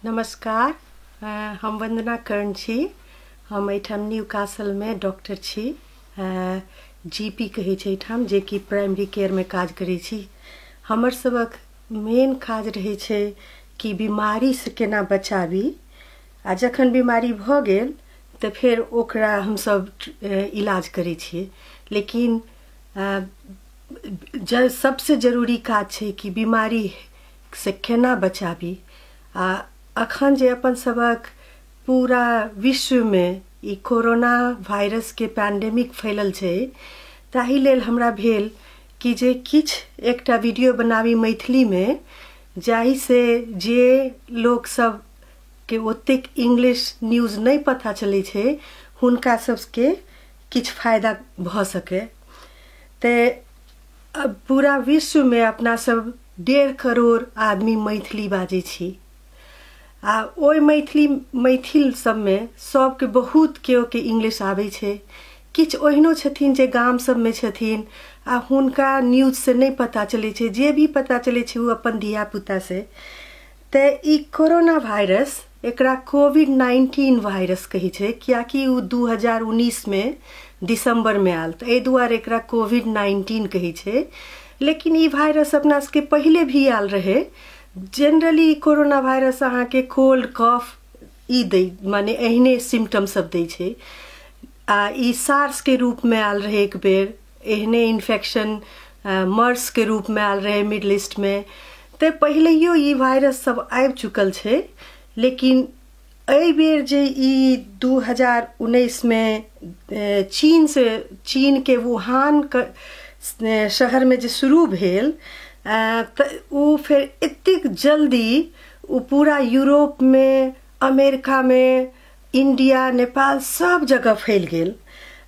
नमस्कार। हम वंदना कर्ण छी। हम एठाम न्यूकासल में डॉक्टर छी। जीपी कहे छै एठाम, जे कि प्राइमरी केयर में काज करै छी। हमर सबक मेन काज रहे छै कि बीमारी से केना बचाबी, आ जखन बीमारी भ गेल तो फिर ओकरा हम सब इलाज करै छियै। लेकिन सबसे जरूरी काज छै कि बीमारी से केना बचाबी। आ अखन जे अपन सबक पूरा विश्व में ई कोरोना वायरस के पैंडेमिक फैलल छै, ताहि लेल हमरा भेल कि जे किछ एकटा वीडियो बनाबी मैथिली में, जाहि से जे लोग सब के ओतेक इंग्लिश न्यूज नहीं पता चले छै, हुनका सबके किछ फायदा भ सके। ते पूरा विश्व में अपना सब 1.5 करोड़ आदमी मैथिली बाजै छी। आ ओइ मैथिल सब में सबके बहुत केओ के इंग्लिश आबै छै। किछ ओहिनो छथिन जे गाम सब में छथिन आ हुनका न्यूज से नहीं पता चले छै। जे भी पता चले छै वो अपन धिया पुता से। ते ई कोरोना वायरस, एकरा कोविड-19 वायरस कही छै, कियाकि उ 2019 में दिसंबर में आयल, तो ए दुआरे एकरा कोविड-19 कही छै। लेकिन ई वायरस अपना सबके पहले भी आयल रहे। जनरली कोरोना वायरस अहाँ के कोल्ड कफ ई दे, माने एहने सिम्टम सब दे छै। आ ई सार्स के रूप में आयल रहे एक बेर, एहने इन्फेक्शन मर्स के रूप में आयल रहे मिडल ईस्ट में। ते पहलेयो ई वायरस सब आबि चुकल छै। लेकिन एहि बेर जे ई 2019 में चीन के वुहान शहर में जे शुरू भेल, उ फिर इतनी जल्दी उ पूरा यूरोप में, अमेरिका में, इंडिया, नेपाल सब जगह फैल गेल।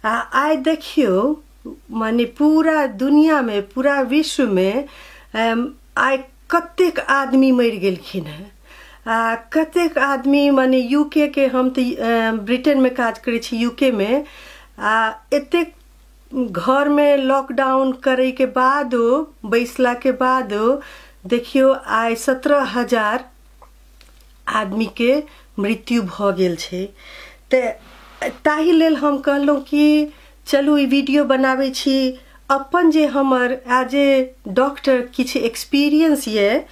आइ देखियो, माने पूरा दुनिया में, पूरा विश्व में आइ कतेक आदमी मर गेलखिन है। कतेक आदमी, माने यूके के, हम तो ब्रिटेन में काज करे छी, यूके में एतेक घर में लॉकडाउन करे के बाद, बैसला के बाद देखियो आइ 17,000 आदमी के मृत्यु भ गेल छै। ताहि लेल हम कहलहुँ कि चलू ई वीडियो बनाबै छी। अपन जे हमर एज ए डॉक्टर किछ एक्सपीरियंस ये,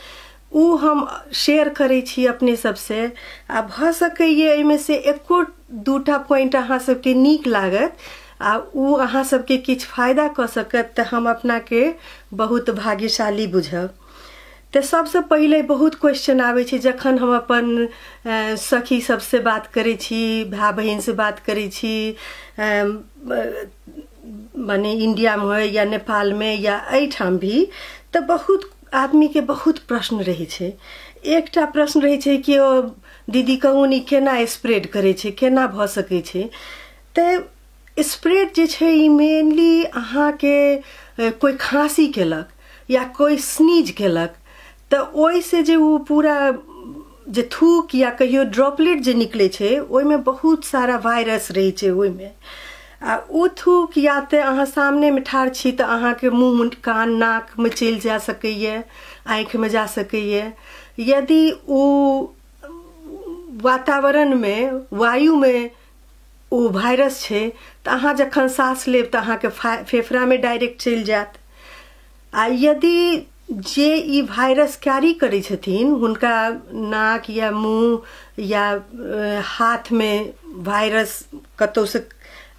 उ हम शेयर करे छी अपने सबसे। आ भ सकैए एहिमे से एको दूटा पॉइंट अहाँ सबके नीक लागत आ उ अहाँ सबके किछ फायदा क सकत, त हम अपना के बहुत भाग्यशाली बुझब। तो सबसे पहले बहुत क्वेश्चन आवे छै जखन हम अपन सखी सबसे बात करे छी, भाई बहन से बात करे छी, माने इंडिया में हो या नेपाल में या एठाम भी, तो बहुत आदमी के बहुत प्रश्न रहे छै। एकटा प्रश्न रहे छै कि ओ दीदी कहू नी केना स्प्रेड करे छै, केना भ सकै छै। तो स्प्रेड जे छै ई मेनली अहाँ के कोई खांसी केलक या कोई स्नीज केलक, तो ओइ से जे वो पूरा जे थूक या कहियो ड्रॉपलेट जे निकले छै, ओइ में बहुत सारा वायरस रहे छै ओइ में। आ उ थूक या ते अहाँ सामने में ठाड़ छी तो अहाँ के मुंह, कान, नाक में चल जा सकैए, आँख में जा सकैए। यदि उ वातावरण में, वायु में उ वायरस छै, तो अहाँ जखन सांस लेब तो अहाँ के फेफड़ा में डायरेक्ट चल जात। आ यदि जे ई वायरस कैरी करे छथिन, हुनका नाक या मुंह या हाथ में वायरस कतौ से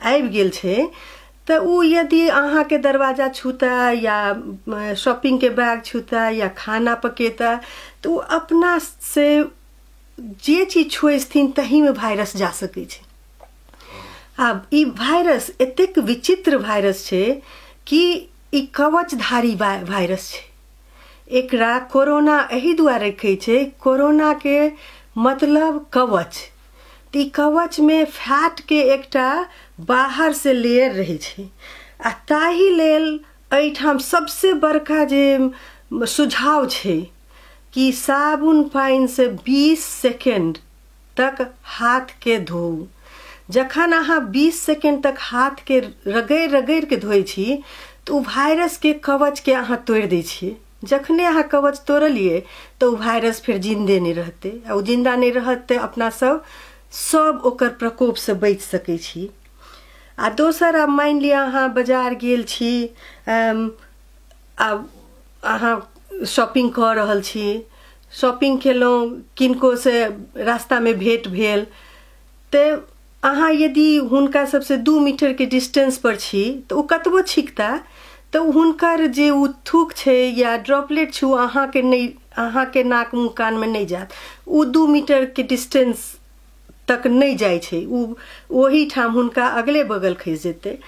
आबि गेल छै, तो उ यदि अहाँ के दरवाजा छूता या शॉपिंग के बैग छूता या खाना पकेता, तो उ अपना से जे चीज छुए छथिन तही में वायरस जा सकै छै। अब ई वायरस एतेक विचित्र वायरस छै कि ई कवचधारी वायरस छै। एकरा कोरोना एही दुआरे कहै छै, कोरोना के मतलब कवच। ई कवच में फैट के एकटा बाहर से लेयर रहे छै। आ ताहि लेल एठाम सबसे बड़का जे सुझाव छै कि साबुन पानी से 20 सेकेंड तक हाथ के धोऊ। जखन अहाँ 20 सेकेंड तक हाथ के रगड़ रगड़ के धोए छी, तो वायरस के कवच के अहाँ तोड़ दै छी, जखने अहाँ कवच तोड़लिए तो वायरस फिर जिंदे नहीं रहते, और जिंदा नहीं रहते अपना सब ओकर प्रकोप से बच सकै छी। आ दोसर, अब मान लिया अहाँ बाजार गेल छी, अहाँ शॉपिंग कर रहल छी, शॉपिंग केलहुँ, किनको से रास्ता में भेंट भेल, तो अहाँ यदि हुनका सबसे 2 मीटर के डिस्टेंस पर छी तो कतबो छिकता तो हुनकर जे थूक छे या ड्रॉपलेट छू अहाँ के नाक मुँह कान में नहीं जात, 2 मीटर के डिस्टेंस तक नहीं जाय छे, वही ठाम हुनका अगले बगल खसि जेते।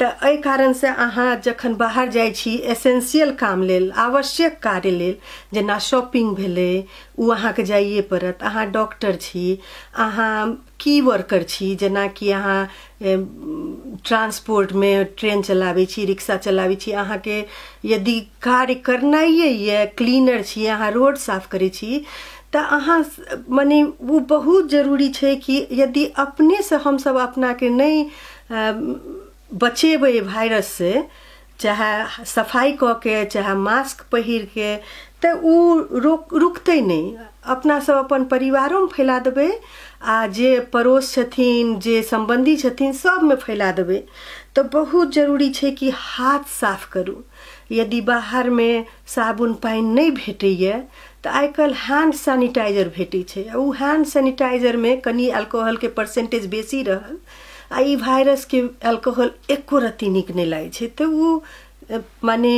तो एहि कारण से अहाँ जखन बाहर जाय छी एसेंशियल काम लेल, आवश्यक कार्य लेल, जेना शॉपिंग भेले, उ अहाँ के जाइए पड़त। अहाँ डॉक्टर छी, अहाँ की वर्कर छी, जेना कि अहाँ ट्रांसपोर्ट में ट्रेन चलाबै छी, रिक्शा चलाबै छी, अहाँ के यदि कार्य करनाइए ये, क्लीनर छी, अहाँ रोड साफ करै छी, तो अहाँ माने वो बहुत जरूरी है कि यदि अपने से हम सब अपना के नहीं बचेबै वायरस से, चाहे सफाई क के चाहे मास्क पहिर के, तो वो रुकते नहीं। अपना सब अपन परिवारों में फैला देबै, आ जे पड़ोस छथिन, जे संबंधी छथिन, सब में फैला देबै। तो बहुत जरूरी है कि हाथ साफ करू। यदि बाहर में साबुन पानी नहीं भेटैए तो आजकल हैंड सैनिटाइजर भेटै छै, उ हैंड सैनिटाइजर में कनी अल्कोहल के परसेंटेज बेसी रहल, आ ई वायरस के अल्कोहल एको रत्ती नीक नहीं लागे छै, तो वो माने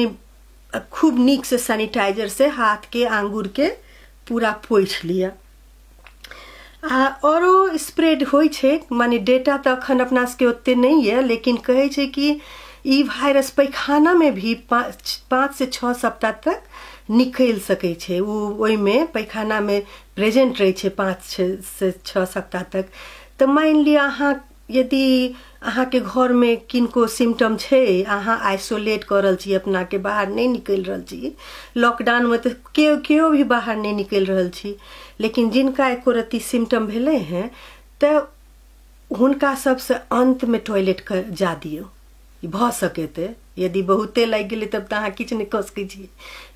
खूब नीक से सैनिटाइजर से हाथ के आंगुर के पूरा पोछि लिया। औरो स्प्रेड होय छै, माने डेटा तो अखन अपना सबके ओते नहीं है, लेकिन कहे छै कि ई वायरस पैखाना में भी 5 से 6 सप्ताह तक निकल सकै छै। ओहि में पैखाना में प्रेजेंट रहे छै 5 से 6 सप्ताह तक। तो मान लिया अहाँ यदि अहाँ के घर में किनको सिम्टम छै, अहाँ आइसोलेट कर रहल छी, अपना के बाहर नहीं निकल रहल छी, लॉकडाउन में तो केओ भी बाहर नहीं निकल रहल छी, लेकिन जिनका एको रत्ती सिम्टम भेले हैं तो हुनका सबसे अंत में टॉयलेट कर जा दियो, भ सके ते। यदि बहुते लग गेले तब तो अहाँ किछ नहीं कऽ सकै छी,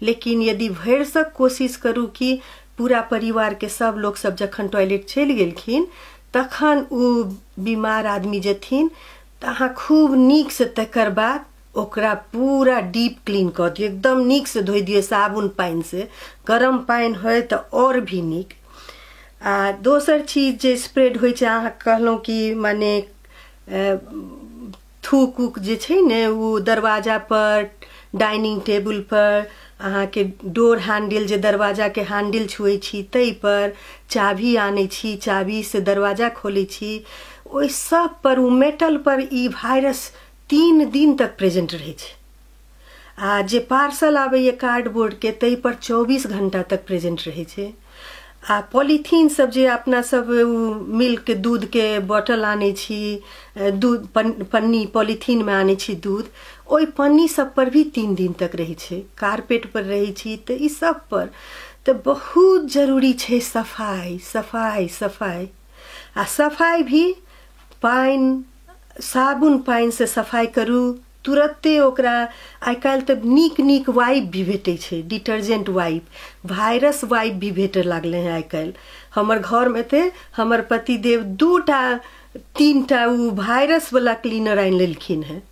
लेकिन यदि भरसँ कोशिश करू कि पूरा परिवार के सब लोग सब जखन टॉयलेट चलि गेलखिन तखन उ बीमार आदमी जेथिन तो अहाँ खूब नीक से तकर बाद ओकरा पूरा डीप क्लीन कर दियो, एकदम नीक से धोइ दियो साबुन पानी से, गरम पानी होय तो और भी नीक। आ दोसर चीज जे स्प्रेड होय छै, अहाँ कहलहुँ कि माने थूक उक जे छै ने, वो दरवाजा पर, डाइनिंग टेबल पर, अहाँ के डोर हैंडल जे दरवाजा के हैंडल छुए छी तै पर, चाभी आने छी, चाभी से दरवाजा खोले छी, ओइ सब पर, उ मेटल पर ई वायरस 3 दिन तक प्रेजेंट रहे छै। आ जे पार्सल आबे ये कार्डबोर्ड के तै पर 24 घंटा तक प्रेजेंट रहे छै। आ पॉलीथीन सब जे अपना सब मिल्क के दूध के बोतल आने छी, दूध पन्नी पॉलीथीन में आने छी दूध, ओइ पन्नी सब पर भी 3 दिन तक रहे छै। कारपेट पर रहे छी तो ई सब पर तो बहुत जरूरी छै सफाई सफाई सफाई। आ सफाई भी पानी, साबुन पानी से सफाई करू, तुरते ओकरा। आइ काल्हि तऽ नीक नीक वाइप भी भेटै छै, डिटर्जेंट वाइप, वायरस वाइप भी भेटे लागले हैं आइ काल्हि। हमर घर में ते हमर पतिदेव 2-3टा उ वायरस वाला क्लीनर आनि लेलखिन हैं।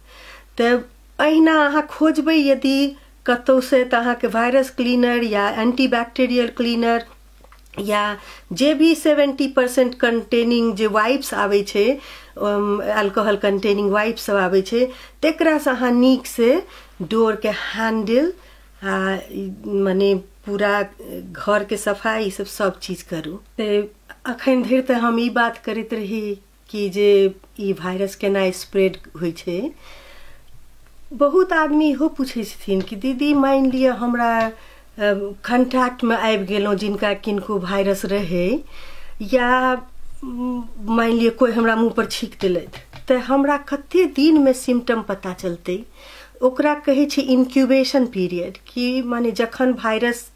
तऽ अहिना अहाँ खोजबै यदि कतौ से, तऽ अहाँके वायरस क्लीनर या एंटीबैक्टीरियल क्लीनर या जे भी 70% कंटेनिंग जे वाइप्स आवे छे, अल्कोहल कंटेनिंग वाइप्स सब आवे छे, तेकरा से अहाँ नीक से डोर के हैंडल माने पूरा घर के सफाई सब चीज करू। अखन धरि तऽ हम ई बात करैत रही कि जे ई वायरस केना स्प्रेड होइ छै। बहुत आदमी इहो पूछे छथिन कि दीदी मान लिया हमरा कॉन्टैक्ट में आबि गेलहुँ जिनका किनको वायरस रहे, या मान लिया कोई हमरा मुँह पर छीक देलथि, तो हमरा कते दिन में सिम्टम पता चलते। ओकरा कहे छै इंक्यूबेशन पीरियड, कि माने जखन वायरस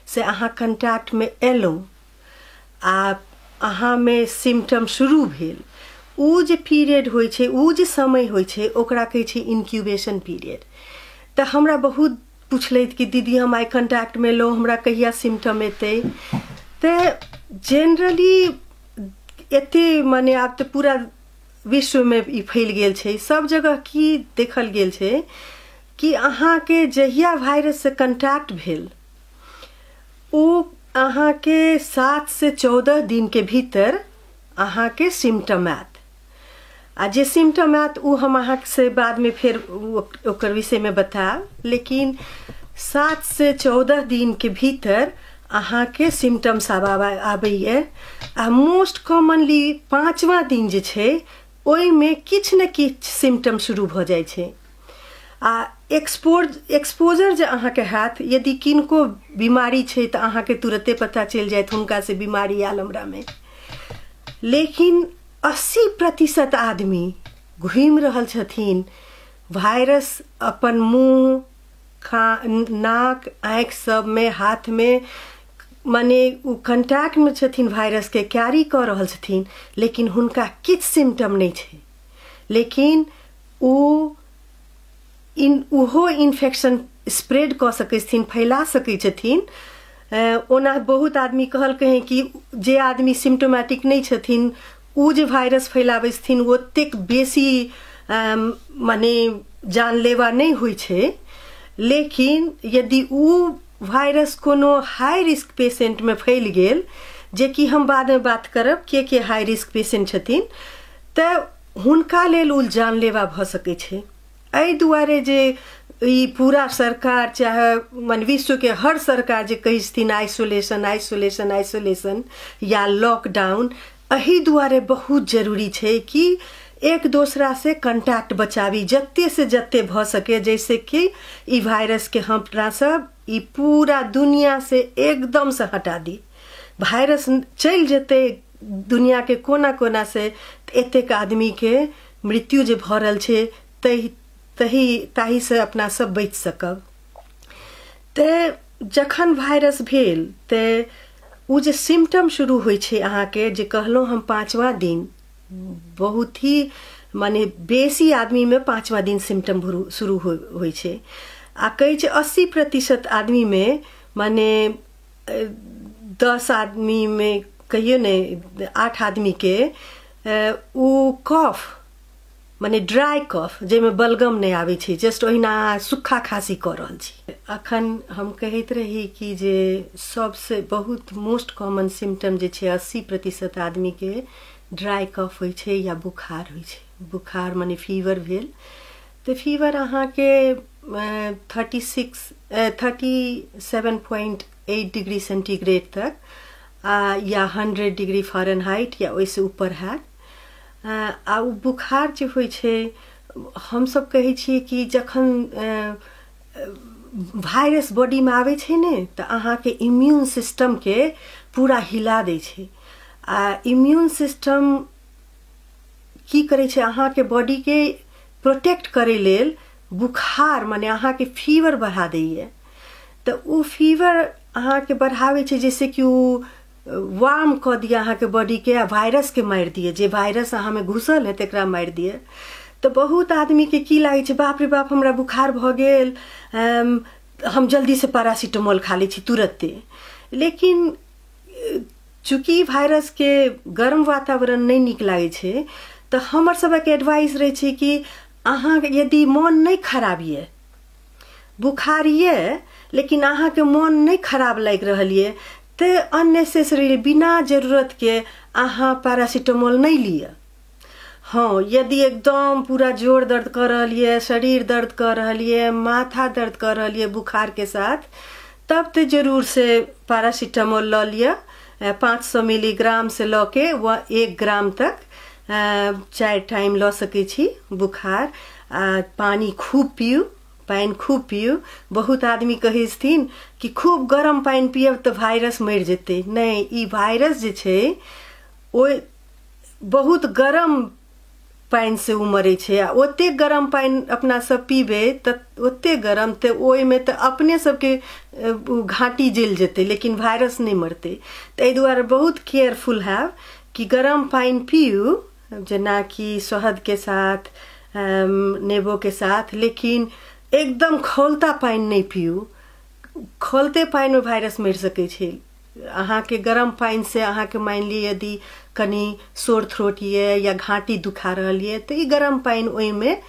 से अहाँ कॉन्टैक्ट में एलहुँ आ अहाँ में सिम्टम शुरू भेल, उ जे पीरियड होइ छै, उ जे समय होइ छै, ओकरा कहे छै इंक्यूबेशन पीरियड। तो हमरा बहुत पूछलथि कि दीदी हम आई कंटैक्ट में लो हमरा कहिया सिम्टम एतै। तो जनरली एते माने आब तो पूरा विश्व में ई फैल गेल छै, सब जगह की देखल गेल छै कि अहाँ के जहिया वायरस से कंटैक्ट भेल ओ अहाँ के 7 से 14 दिन के भीतर अहाँ के सिम्टम आत। आ जे सिम्टम आत उ हम अहाँ से बाद में फिर ओकर विषय में बताब, लेकिन 7 से 14 दिन के भीतर अहाँ के सिम्टम्स आबैए। आ मोस्ट कॉमनली 5वां दिन जे छै ओइ में किछ न किछ सिम्टम शुरू भ जाय छै। आ एक्सपोजर जे अहाँ के हाथ यदि किनको बीमारी छै तो अहाँ के तुरंते पता चल जायत हुनका से बीमारी आयल हमरा में। लेकिन 80% आदमी घूम रहल छथिन वायरस अपन मुंह नाक आँख सब में हाथ में माने उ कंटैक्ट में छथिन, वायरस के कैरी कर रहल छथिन, लेकिन हुनका किछ सिम्टम नहीं छै। लेकिन उहो इन्फेक्शन स्प्रेड कर सकै छथिन, फैला सकै छथिन। ओना बहुत आदमी कहलकै कि जे आदमी सिम्टोमेटिक नहीं छथिन उ जे वायरस फैलाबै छथिन ओतेक बेसी माने जानलेवा नहीं होइ छै। लेकिन यदि उ वायरस कोनो हाई रिस्क पेशेंट में फैल गेल, जे कि हम बाद में बात करब के हाई रिस्क पेशेंट छथिन, तो हुनका लेल उ जानलेवा भ सकै छै। एहि दुआरे जे ई पूरा सरकार चाहे मन विश्व के हर सरकार जे कहि छथिन आइसोलेशन आइसोलेशन आइसोलेशन या लॉकडाउन, एही दुआरे बहुत जरूरी छै कि एक दूसरा से कांटेक्ट बचावी जत्ते से जत्ते भ सके, जैसे कि ई वायरस के हमरा सब ई पूरा दुनिया से एकदम से हटा दी। वायरस चल जेते दुनिया के कोना कोना से, एतेक आदमी के मृत्यु जे भ रहल छै ताही से अपना सब बच सकब। ते जखन वायरस भेल ते उ जे सिम्टम शुरू होइ छै अहाँ के, जे कहलो हम 5वां दिन, बहुत ही माने बेसी आदमी में 5वां दिन सिम्टम शुरू होइ छै। आ कहे छै 80% आदमी में माने 10 आदमी में कहियो ने 8 आदमी के उ कफ माने ड्राई कफ जेमें बलगम नहीं आवे छै, जस्ट ओहिना सूखा खांसी कर रहल छी। अखन हम कहत रही कि जे सबसे बहुत मोस्ट कॉमन सिम्टम जे छै 80% आदमी के ड्राई कफ होइ छै या बुखार होइ छै। बुखार माने फीवर भेल, तो फीवर अहाँ के 37.8 डिग्री सेंटीग्रेड तक या 100 डिग्री फ़ारेनहाइट या ओइसे ऊपर है। आ उ बुखार जे होइ छै, हम सब कहै छियै कि जखन वायरस बॉडी में आवे छै ने तो अहाँ के इम्यून सिस्टम के पूरा हिला दे छै। आ इम्यून सिस्टम की करे छै, अहाँ के बॉडी के प्रोटेक्ट करे लेल बुखार माने अहाँ के फीवर बढ़ा दैये। तो उ फीवर अहाँ के बढ़ावे छै जैसे कि उ वार्म क दिया अहाँ के बॉडी के, वायरस के मार दिए, जे वायरस अहाँ में घुसल है तेकरा मार दिए। तो बहुत आदमी के की लागे छै, बाप रे बाप हमरा बुखार भ गेल, हम जल्दी से पैरासिटामोल खा ले छी तुरंते। लेकिन चूंकि वायरस के गर्म वातावरण नहीं निक लागे छै, तो हमर सबके एडवाइस रहे छै कि अहाँ यदि मन नहीं खराब ये, बुखार ये लेकिन अहाँ के मन नहीं खराब लग रहल ये, तो अननेसेसरी बिना जरूरत के अहाँ पैरासिटामोल नहीं लिया। हाँ, यदि एकदम पूरा जोर दर्द कर रहल ये, शरीर दर्द कर रहल ये, माथा दर्द कर रहल ये बुखार के साथ, तब तो जरूर से पैरासिटामोल ल लिया। 500 मिलीग्राम से ल के 1 ग्राम तक 4 टाइम ल सके छी बुखार। पानी खूब पियू, पानी खूब पियू। बहुत आदमी कहे छथिन कि खूब गरम पानी पियब तो वायरस मर जेते। नहीं, ई वायरस जे छै ओ बहुत गरम पानी से उ मरे छै। आ ओते गरम पानी अपना सब पीबे त ओते गरम ते ओय में तो अपने सबके घाटी जल जेते, लेकिन वायरस नहीं मरते। तो एहि दुआरे बहुत केयरफुल है कि गरम पानी पियू, जेना कि शहद के साथ, नींबू के साथ। लेकिन एकदम खौलता पानी नहीं पियू। खौलते पानी में वायरस मर सके छे। अहाँ के गरम पानी से अहाँ के मान ली यदि कनी सोर थ्रोट ये या घाटी दुखा रहल ये तो ई गरम पानी ओई में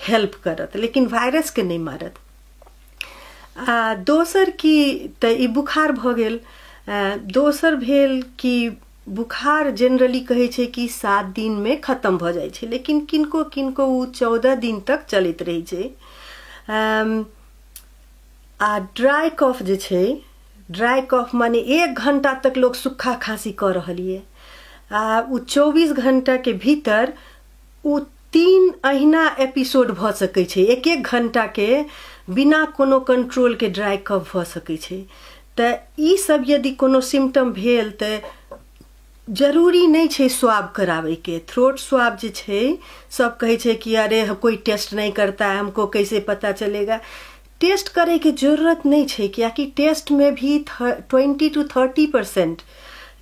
हेल्प करत, लेकिन वायरस के नहीं मारत। दोसर की तो ई बुखार भ गेल। दोसर भेल कि बुखार जनरली कहे छे कि 7 दिन में खत्म भ जाए छे, लेकिन किनको किनको उ 14 दिन तक चलित रही छे। ड्राई कफ जे छे, ड्राई कफ माने 1 घंटा तक लोग सूखा खांसी कर रहलिए। उ 24 घंटा के भीतर उ 3 अहिना एपिसोड भ सके छे। 1-1 घंटा के बिना कोनो कंट्रोल के ड्राई कफ भ सके छे। त ई सब यदि कोनो सिम्टम भेल त जरूरी नहीं छे स्वाब करावे के। थ्रोट स्वाब जे छे सब कहे छे कि अरे कोई टेस्ट नहीं करता है, हमको कैसे पता चलेगा। टेस्ट करे के जरूरत नहीं छे, क्योंकि टेस्ट में भी 20 to 30%,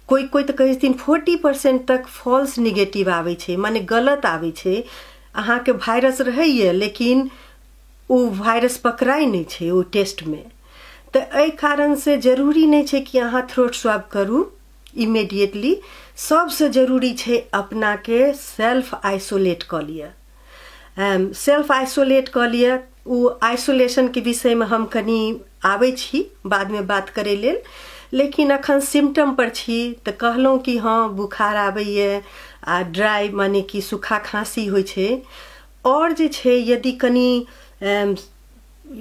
कोई कोई तो कहे 40% तक फॉल्स निगेटिव आवे छे, माने गलत आवे छे। अहाँ के वायरस रहे लेकिन वो वायरस पकड़ाई नहीं छे वो टेस्ट में। तो एहि कारण से जरूरी नहीं छे कि अहाँ थ्रोट स्वाब करू इमीडिएटली। सबसे जरूरी छे अपना के सेल्फ आइसोलेट कर लिया। सेल्फ आइसोलेट कर लिया। उ आइसोलेशन के विषय में हम कनी आवे छी बाद में बात करे लेल, लेकिन अखन सिम्टम पर छी तो कहलौं कि हाँ बुखार आबैए आ ड्राई माने कि सूखा खांसी होय छे। और जे छे यदि कनी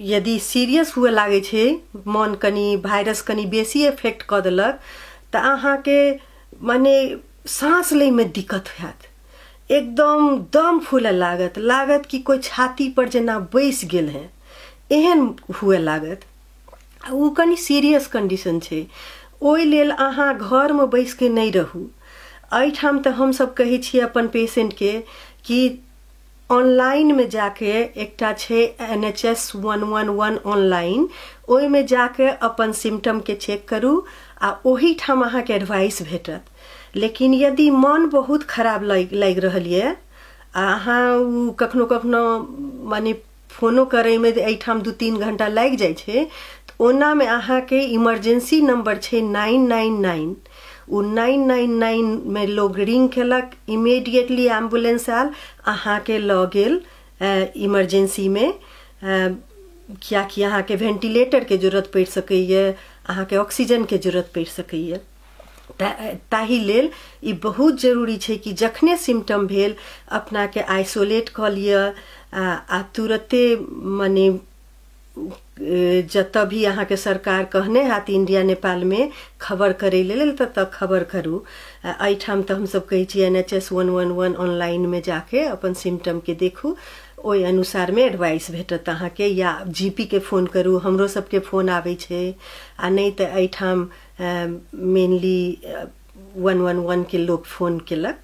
यदि सीरियस हुए लागे छे, मन कनी वायरस कनी बेसी इफेक्ट कर देलक तो अहाँ के माने सांस ले में दिक्कत हैत। एकदम दम फूले लागत कि कोई छाती पर जना बैस गेल है एहन हुए लागत। उ कनी सीरियस कंडीशन छे। ओइ लेल अहाँ घर में बैस के नहीं रहू। एठाम तो हम सब कहे छी अपन पेशेंट के कि ऑनलाइन में जाके एकटा छे NHS 111 ऑनलाइन, ओइ में जाके अपन सिम्टम के चेक करू आ ओही ठाम अहाँ के एडवाइस भेटत। लेकिन यदि मन बहुत खराब लग रहल ये, अहाँ कखनो कखनो माने फोनो करे में एठाम 2-3 घंटा लग जाए छे, तो ओना में अहाँ के इमरजेंसी नंबर छे 999। उ 999 में लोग रिंग केलक, इमीडिएटली एम्बुलेंस आल, अहाँ के ल गेल इमरजेंसी में। क्या कि अहाँ के वेंटिलेटर के जरूरत पड़ सकैए, अहाँ के ऑक्सीजन के जरूरत पड़ सकैए। ताहि लेल ई बहुत जरूरी छे कि जखने सिम्टम भेल अपना के आइसोलेट कर लिया आ तुरते माने जत भी अहाँ के सरकार कहने हाथ इंडिया नेपाल में खबर करे लेल तत खबर करू। एठाम तो हम सब कहे छी NHS 111 ऑनलाइन में जाके अपन सिम्टम के देखू, ओइ अनुसार में एडवाइस भेटत अहाँ के, या जीपी के फोन करू। हमरो सबके फोन आवे छे, आ नहीं तो एठाम मेनली 111 के लोग फोन केलक।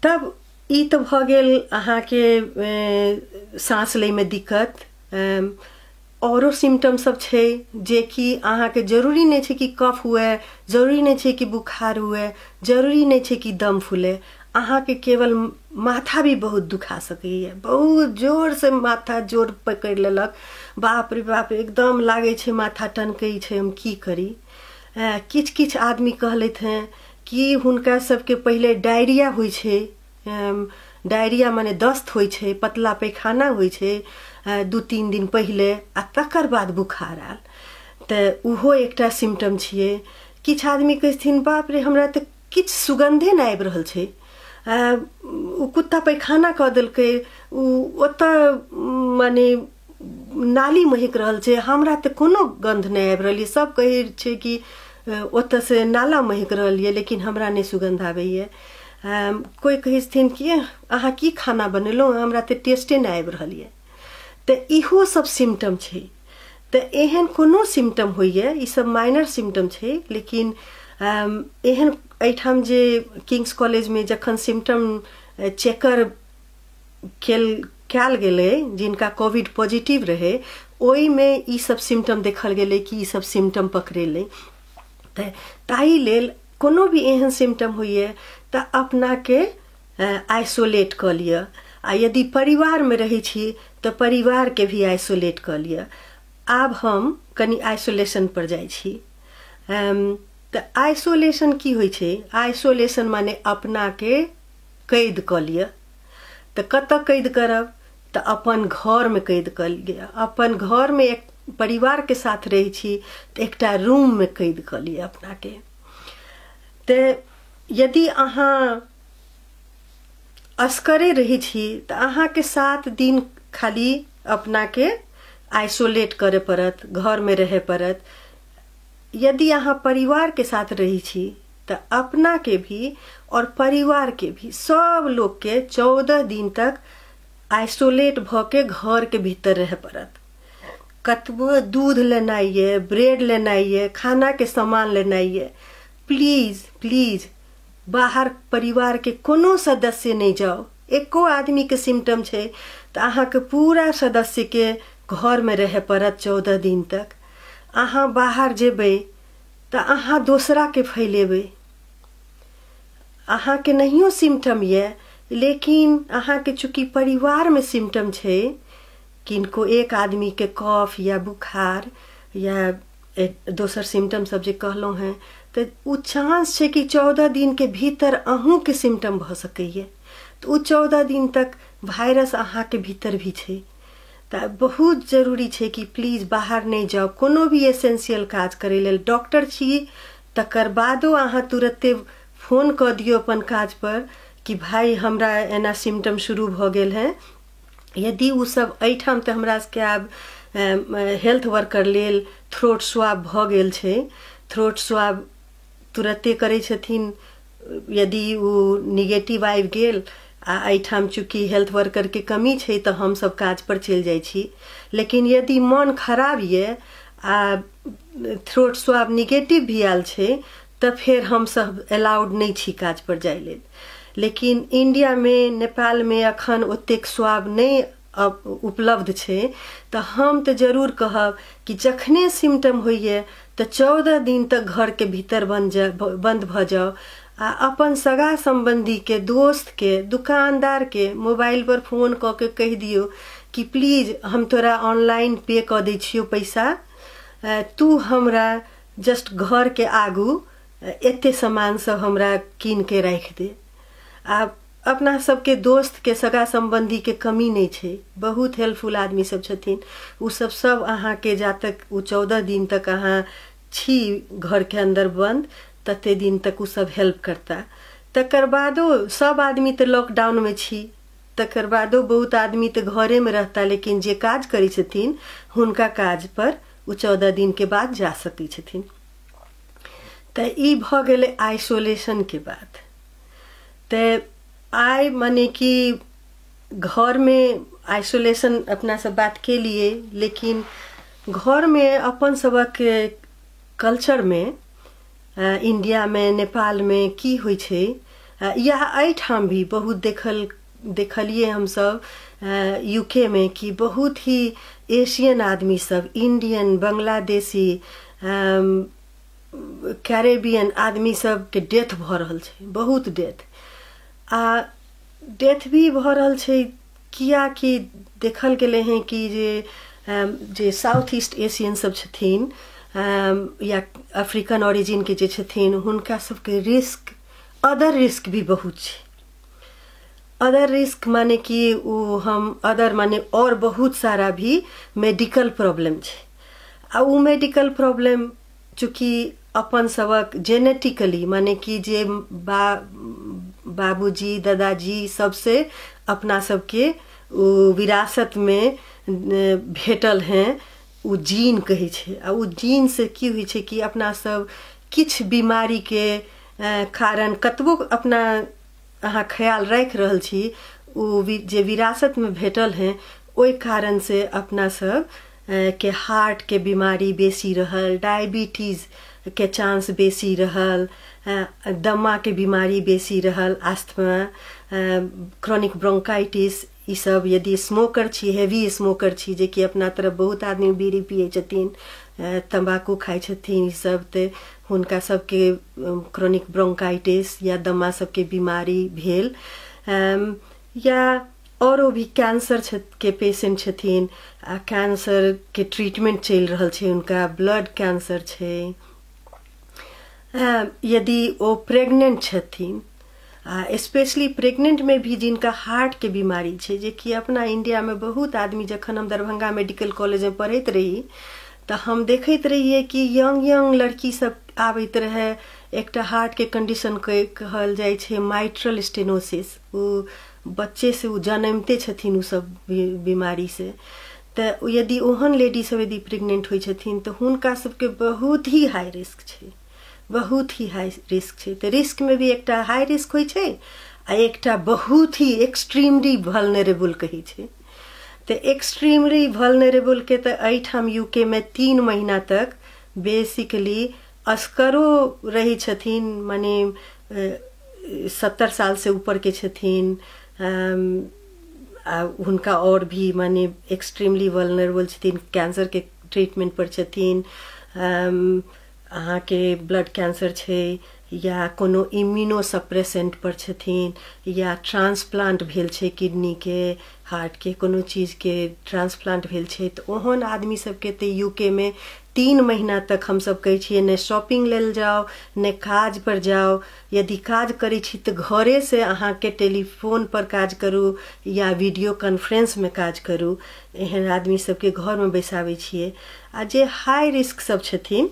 तब ई तो भ गेल अहाँ के सांस ले में दिक्कत। औरो सिम्टम सब छे जे कि अहाँ के जरूरी नहीं छे कि कफ हुए, जरूरी नहीं छे कि बुखार हुए, जरूरी नहीं छे कि दम फूले। अहाँ के केवल माथा भी बहुत दुखा सकैए, बहुत जोर से माथा जोर पकड़ लेलक, बाप रे बाप एकदम लागे छे माथा टनकै छे, हम की करी। किछ किछ आदमी कहलैत हैं कि हुनका सबके पहले डायरिया होय छे। डायरिया माने दस्त होय छे, पतला पैखाना होय छे 2-3 दिन पहले, आ तकर बाद बुखार आल। तो उहो एकटा सिम्टम छिए। किछ आदमी कहथिन बाप रे हमरा तो किछ सुगंधे न आबि रहल छे, उ कुत्ता पैखाना क देलकै, ओत माने नाली महक रहल छे, हमरा तो कोनो गंध नहीं आबि रहल। सब कहे छे कि ओत से नाला महक रहल ये, लेकिन हमरा नहीं सुगंध आबैए। कोई कहथिन कि अहाँ की खाना बनेलो, हमरा तो टेस्टे नहीं आबि रहल ये। तो इहो सब सिम्टम छे। तो एहन कोनो सिम्टम होइए, ई सब माइनर सिम्टम छे, लेकिन एहन एठाम जे किंग्स कॉलेज में जखन सिम्टम चेकर कैल गेले जिनका कोविड पॉजिटिव रहे, ओई में ई सब सिम्टम देखल गेले कि ई सब सिम्टम पकड़ेले। ताहि लेल कोनो भी एहन सिम्टम होइए तो अपना के आइसोलेट कर लिया। आ यदि परिवार में रही छी तो परिवार के भी आइसोलेट कर लिया। आब हम कनी आइसोलेशन पर जाई छी। तो आइसोलेशन की होय छे? आइसोलेशन माने अपना के कैद कर लिया। तो कत कैद करब? तो अपन घर में कैद कर लिया। अपन घर में एक परिवार के साथ रही छी तो एकटा रूम में कैद कर लिया अपना के। तो यदि अहाँ असकरे रही छी तो अहाँ के 7 दिन खाली अपना के आइसोलेट करे पड़त, घर में रहे पड़त। यदि अहाँ परिवार के साथ रही छी तो अपना के भी और परिवार के भी सब लोग के 14 दिन तक आइसोलेट भ के घर के भीतर रहे पड़त। कतबो दूध लेनाई है, ब्रेड लेनाई है, खाना के सामान लेनाई है, प्लीज प्लीज बाहर परिवार के कोनो सदस्य नहीं जाओ। एको आदमी के सिम्टम छे तो अहाँ के पूरा सदस्य के घर में रहे पड़त 14 दिन तक। अहाँ बाहर जेबे तो अहाँ दूसरा के फैलेबे। अहाँ के नहियो सिम्टम ये, लेकिन अहाँ के चूंकि परिवार में सिम्टम छे, किनको एक आदमी के कफ या बुखार या दोसर सिम्टम सब जे कहलो हैं, तो उ चांस छे कि 14 दिन के भीतर अहूँ के सिम्टम भ सकइए। तो उ 14 दिन तक वायरस अहाँ के भीतर भी छे। तो बहुत जरूरी छे कि प्लीज बाहर नहीं जाओ। कोनो भी एसेंशियल काज करे लेल डॉक्टर छी तकर बादो अहाँ तुरंते फोन कर दियो अपन काज पर कि भाई हमरा एना सिम्टम शुरू भ गेल है। यदि उ सब एठाम तो हमरा के आब हेल्थ वर्कर लेल थ्रोट स्वाब भ गेल छे। थ्रोट स्वाब तुरंते करे छथिन। यदि उ निगेटिव आबि गेल आ एठाम चूंकि हेल्थ वर्कर के कमी छे तो हम सब काज पर चल जाई छी। लेकिन यदि मन खराब ये आ थ्रोट स्वाब निगेटिव भी आयल छे तो फिर हम सब अलाउड नहीं छी काज पर जाय लेल। लेकिन इंडिया में, नेपाल में अखन ओतेक स्वाब नहीं उपलब्ध छे। तो हम तो जरूर कहब कि जखने सिम्टम होइए तो 14 दिन तक घर के भीतर बंद भ जाओ। आ अपन सगा संबंधी के, दोस्त के, दुकानदार के मोबाइल पर फोन क के कह दियो कि प्लीज हम तोरा ऑनलाइन पे कर दै छियो पैसा, तू हमरा जस्ट घर के आगू एते सामान सब हमरा कीन के रख दे। आ अपना सबके दोस्त के, सगा संबंधी के कमी नहीं छे। बहुत हेल्पफुल आदमी सब छथिन। उ सब अहाँ के जा तक उ 14 दिन तक अहाँ छी घर के अंदर बंद, तते दिन तक उ सब हेल्प करता। तकर बादो सब आदमी तो लॉकडाउन में छी। तकर बादो बहुत आदमी तो घरे में रहता, लेकिन जे काज करी छथिन हुनका काज पर उ 14 दिन के बाद जा सकी छथिन। तो ई भ गेले आइसोलेशन के बात। तो आई माने कि घर में आइसोलेशन अपना सब बात के लिए, लेकिन घर में अपन सबक कल्चर में, इंडिया में, नेपाल में की होय छे या एठाम भी बहुत देखलिए हम सब यूके में कि बहुत ही एशियन आदमी सब, इंडियन, बांग्लादेशी, कैरेबियन आदमी सब के डेथ भ रहल छे। बहुत डेथ भी भ रहल छे। किया कि देखल गेले हैं कि जे साउथ ईस्ट एशियन सब छथिन या अफ्रीकन ओरिजिन के जे छथिन, हुनका सबके रिस्क, अदर रिस्क भी बहुत छे। अदर रिस्क माने कि उ हम अदर माने और बहुत सारा भी मेडिकल प्रॉब्लम छे। आ उ मेडिकल प्रॉब्लम चूंकि अपन सबक जेनेटिकली माने कि जे बाबूजी, दादाजी सबसे अपना सबके विरासत में भेटल हैं, उ जीन कहे छे। आ उ जीन से की हुई छे कि अपना सब किछ बीमारी के कारण कतबो अपना अहाँ ख्याल रख रहल छी, उ जे विरासत में भेटल हैं ओई कारण से अपना सब के हार्ट के बीमारी बेसी रहल, डायबिटीज के चांस बेसी रहल, दमा के बीमारी बेसी रहल, अस्थमा, क्रोनिक ब्रोंकाइटिस, ई सब। यदि स्मोकर छी, हेवी स्मोकर छी, जे कि अपना तरफ बहुत आदमी बीड़ी पिए छथिन, तंबाकू खाई छथिन, ई सब, ते हुनका सबके क्रोनिक ब्रोंकाइटिस या दमा सबके बीमारी भेल। या औरो भी कैंसर के पेशेंट छथिन, कैंसर के ट्रीटमेंट चल रहल छै, उनका ब्लड कैंसर छै। यदि वो प्रेग्नेंट छथिन, स्पेशली प्रेग्नेंट में भी जिनका हार्ट के बीमारी छै, जे कि अपना इंडिया में बहुत आदमी, जखन हम दरभंगा मेडिकल कॉलेज में पढ़ैत रही तो हम देखैत रहिए कि यंग लड़की सब आबैत रहे। एकटा हार्ट के कंडीशन कहल जाय छै माइट्रल स्टेनोसिस, वो बच्चे से वो जन्मते छथिन उ सब बीमारी से। तो यदि ओहन लेडी सब यदि प्रेग्नेंट होइ छथिन तो हुनका सबके बहुत ही हाई रिस्क छै, बहुत ही हाई रिस्क छै। तो रिस्क में भी एकटा हाई रिस्क होइ छै आ एकटा बहुत ही एक्सट्रीमली वल्नरेबल कही छै। तो एक्सट्रीमली वल्नरेबल के तो एठाम यूके में 3 महीना तक बेसिकली अस्करो रही छथिन, माने 70 साल से ऊपर के छथिन, हुनका और भी माने एक्सट्रीमली वल्नरेबल छथिन, कैंसर के ट्रीटमेंट पर छथिन, अहाँ के ब्लड कैंसर छै या कोनो इम्यूनो सप्रेसेंट पर छथिन, या ट्रांसप्लांट भेल छै किडनी के, हार्ट के कोनो चीज के ट्रांसप्लांट भेल छै। तो ओहन आदमी सबके तो यूके में 3 महीना तक हम सब कहे छिए ने शॉपिंग लेल जाओ ने काज पर जाओ। यदि काज करै छी तो घरे से अहाँ के टेलीफोन पर काज करू या वीडियो कॉन्फ्रेंस में काज करू। एहन आदमी सबके घर में बैसाबै छिए। आ जे हाई रिस्क सब छथिन,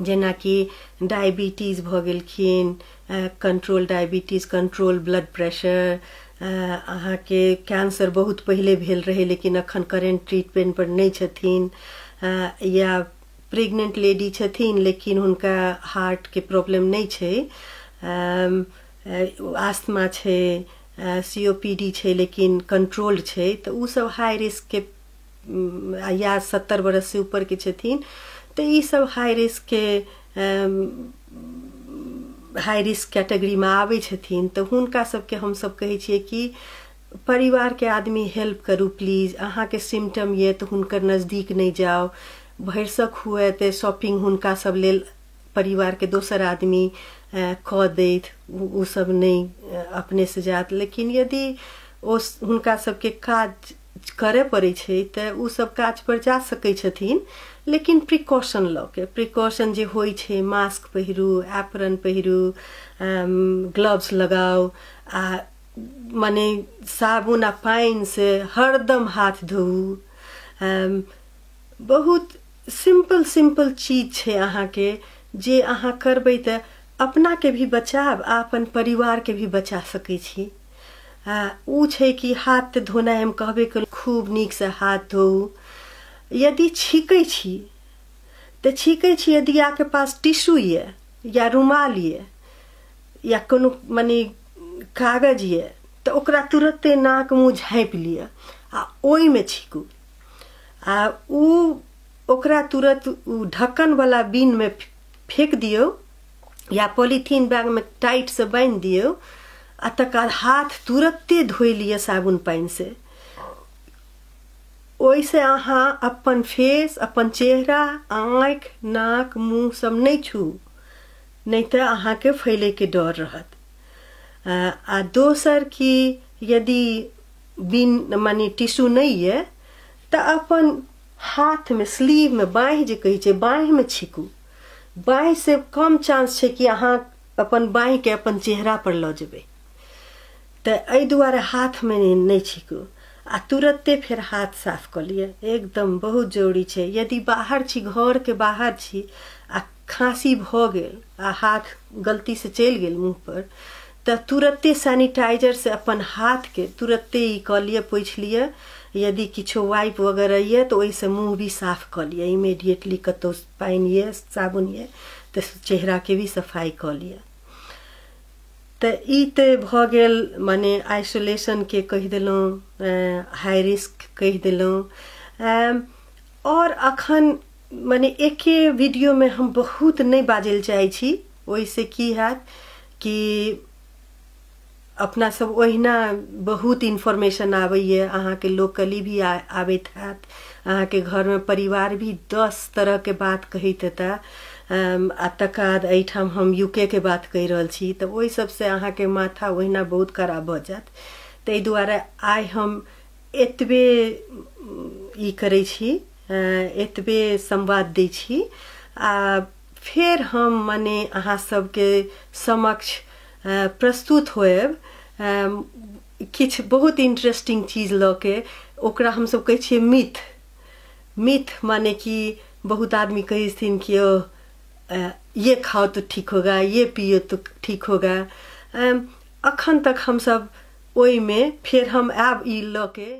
जेना कि डायबिटीज भ गेलखिन, control diabetes, control blood pressure, अहाँ के कैंसर बहुत पहले भेल रहे लेकिन अखन करेंट ट्रीटमेंट पर नहीं छथिन, या प्रेग्नेंट लेडी छथिन लेकिन हुनका हार्ट के प्रॉब्लम नहीं छै, आस्थमा छै, COPD छै लेकिन कंट्रोल्ड छै, तो उ सब हाई रिस्क के, या 70 बरस से ऊपर के छथिन तो ये सब हाई रिस्क कैटेगरी में आवे छथिन। तो हुनका सबके हम सब कहे छिए कि परिवार के आदमी हेल्प करू प्लीज। अहाँ के सिम्टम ये तो हुनकर नजदीक नहीं जाओ, भरसक हुए तो शॉपिंग हुनका सब लेल परिवार के दोसर आदमी क देत, उ सब नहीं अपने से जात। लेकिन यदि हुनका सबके काज करे पड़े छै तो उ सब काज पर जा सकै छथिन, लेकिन प्रिकॉशन ल के, प्रिकॉशन जे होइ छै, मास्क पहिरू, एप्रन पहिरू, ग्लव्स लगाओ, आ माने साबुन आ पानी से हरदम हाथ धोऊ। बहुत सिंपल चीज छै अहाँ के, जे अहाँ करबै त अपना के भी बचाव आ अपन परिवार के भी बचा सकै छी। उ छै कि हाथ धोना हम कहबे कर, खूब नीक से हाथ धोऊ। यदि छीकै छी तो छीकै छी, यदि आपके पास टिश्यू ये या रुमाल ये या कोनो माने कागज ये तो ओकरा तुरंते नाक मुँह झाँपि लिया आ ओई में छीकू। आ ओकरा तुरंत ढक्कन वाला बीन में फेंक दियो या पॉलीथीन बैग में टाइट से बांध दियो, आ तकर हाथ तुरंते धोई लिया साबुन पानी से। ओइसे अहाँ अपन फेस, अपन चेहरा, आँख, नाक, मुँह सब नहीं छू, नहीं तो अहाँ के फैले के डर रहत। आ दोसर की यदि बिन माने टिश्यू नहीं है तो अपन हाथ में, स्लीव में, बाँह जे कही छै, बाँह में छीकू। बाँह से कम चांस छै कि अहाँ अपन बाँह के अपन चेहरा पर ल जेबै, तो एहि दुआरे हाथ में नहीं छीकू। आ तुरंते फिर हाथ साफ कर लिए, एकदम बहुत जरूरी छै। यदि बाहर छी, घर के बाहर छी आ खांसी भ गेल आ हाथ गलती से चल गेल मुंह पर, तो तुरंते सैनिटाइजर से अपन हाथ के तुरंते ही कर लिए, पोछ लिए। यदि किछो वाइप वगैरह ये तो वैसे मुंह भी साफ कर लिए इमीडिएटली, कतो पानी ये, साबुन ये, तो चेहरा के भी सफाई कर लिए। तो ई तो भ गेल माने आइसोलेशन के कह दिलौं, हाई रिस्क कह दिलौं। और अखन माने एके वीडियो में हम बहुत नहीं बाजल चाहे छी, ओइसे की हैत कि अपना सब ओहिना बहुत इन्फॉर्मेशन आबैए, अहाँ के लोकली भी आबैत हैत, अहाँ के घर में परिवार भी 10 तरह के बात कहैत हेता। आ तकर हम यूके के बात कह रहल छी, तो ओहि सबसे अहाँ के माथा ओहिना बहुत खराब भ जात। ताहि दुआरे आइ हम एतबे ई करै छी, एतबे संवाद दै छी। फिर हम मने अहाँ सबके समक्ष प्रस्तुत होएब किछ बहुत इंटरेस्टिंग चीज ल के। ओकरा हम सब कहै छियै मिथ। मिथ माने कि बहुत आदमी कहै छथिन कि ये खाओ तो ठीक होगा, ये पियो तो ठीक होगा। अखन तक हम सब ओई में फिर हम आब ई ल के